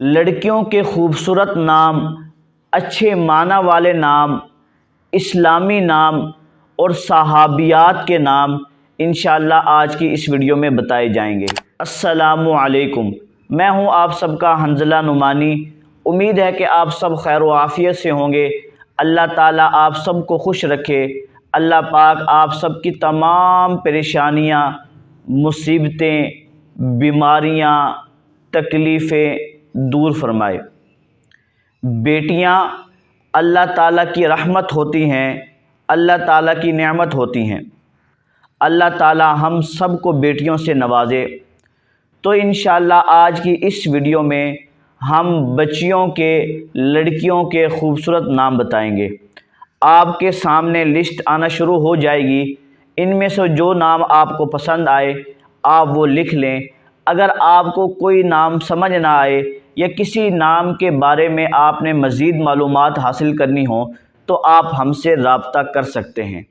लड़कियों के खूबसूरत नाम, अच्छे माना वाले नाम, इस्लामी नाम और सहाबियात के नाम इंशाअल्लाह आज की इस वीडियो में बताए जाएंगे। अस्सलामु अलैकुम, मैं हूं आप सबका हंज़ला नुमानी। उम्मीद है कि आप सब खैर व आफ़ियत से होंगे। अल्लाह ताला आप सब को खुश रखे। अल्लाह पाक आप सब की तमाम परेशानियां, मुसीबतें, बीमारियां, तकलीफ़ें दूर फरमाए। बेटियां अल्लाह ताला की रहमत होती हैं, अल्लाह ताला की नेमत होती हैं। अल्लाह ताला हम सब को बेटियों से नवाजे। तो इंशाअल्लाह आज की इस वीडियो में हम बच्चियों के, लड़कियों के खूबसूरत नाम बताएंगे। आपके सामने लिस्ट आना शुरू हो जाएगी। इनमें से जो नाम आपको पसंद आए आप वो लिख लें। अगर आपको कोई नाम समझ ना आए या किसी नाम के बारे में आपने मज़ीद मालूमात हासिल करनी हो तो आप हमसे रब्ता कर सकते हैं।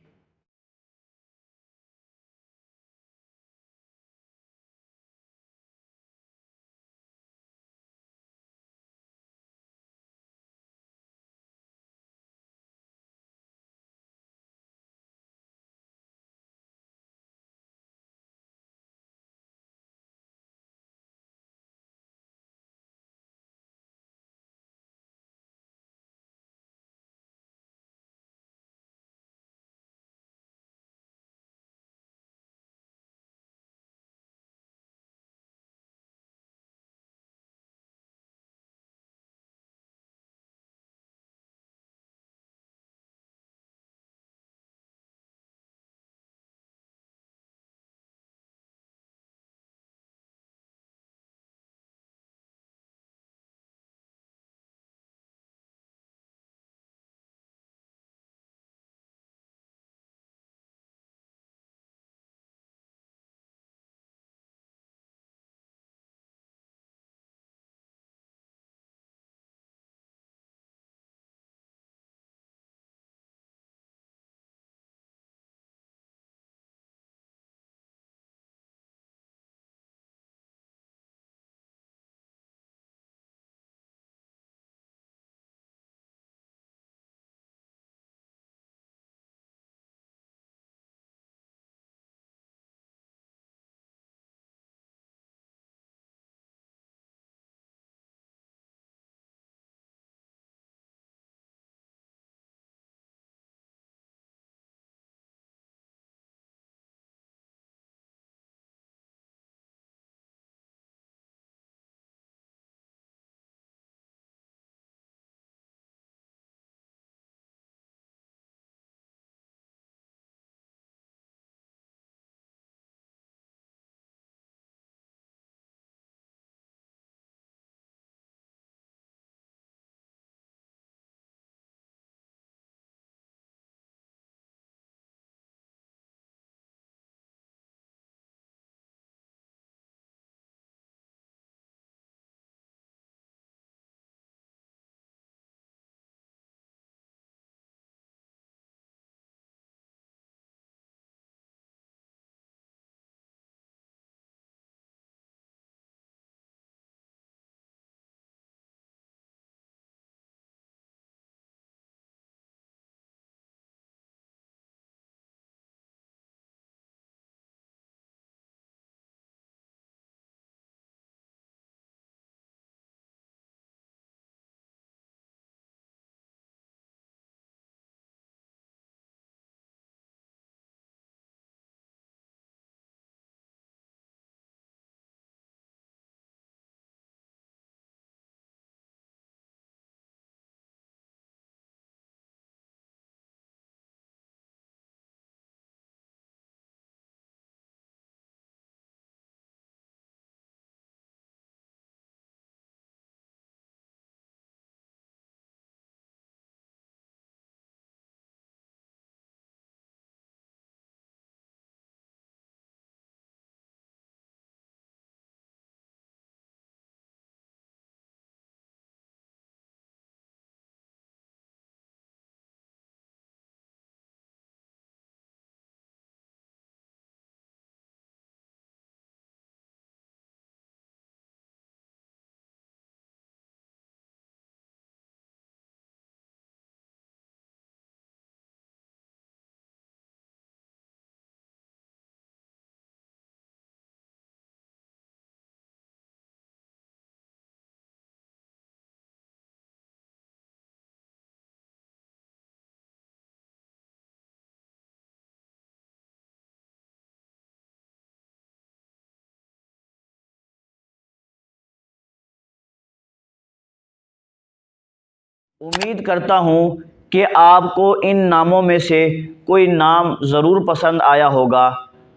उम्मीद करता हूँ कि आपको इन नामों में से कोई नाम ज़रूर पसंद आया होगा।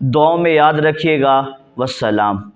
दुआ में याद रखिएगा। वस्सलाम।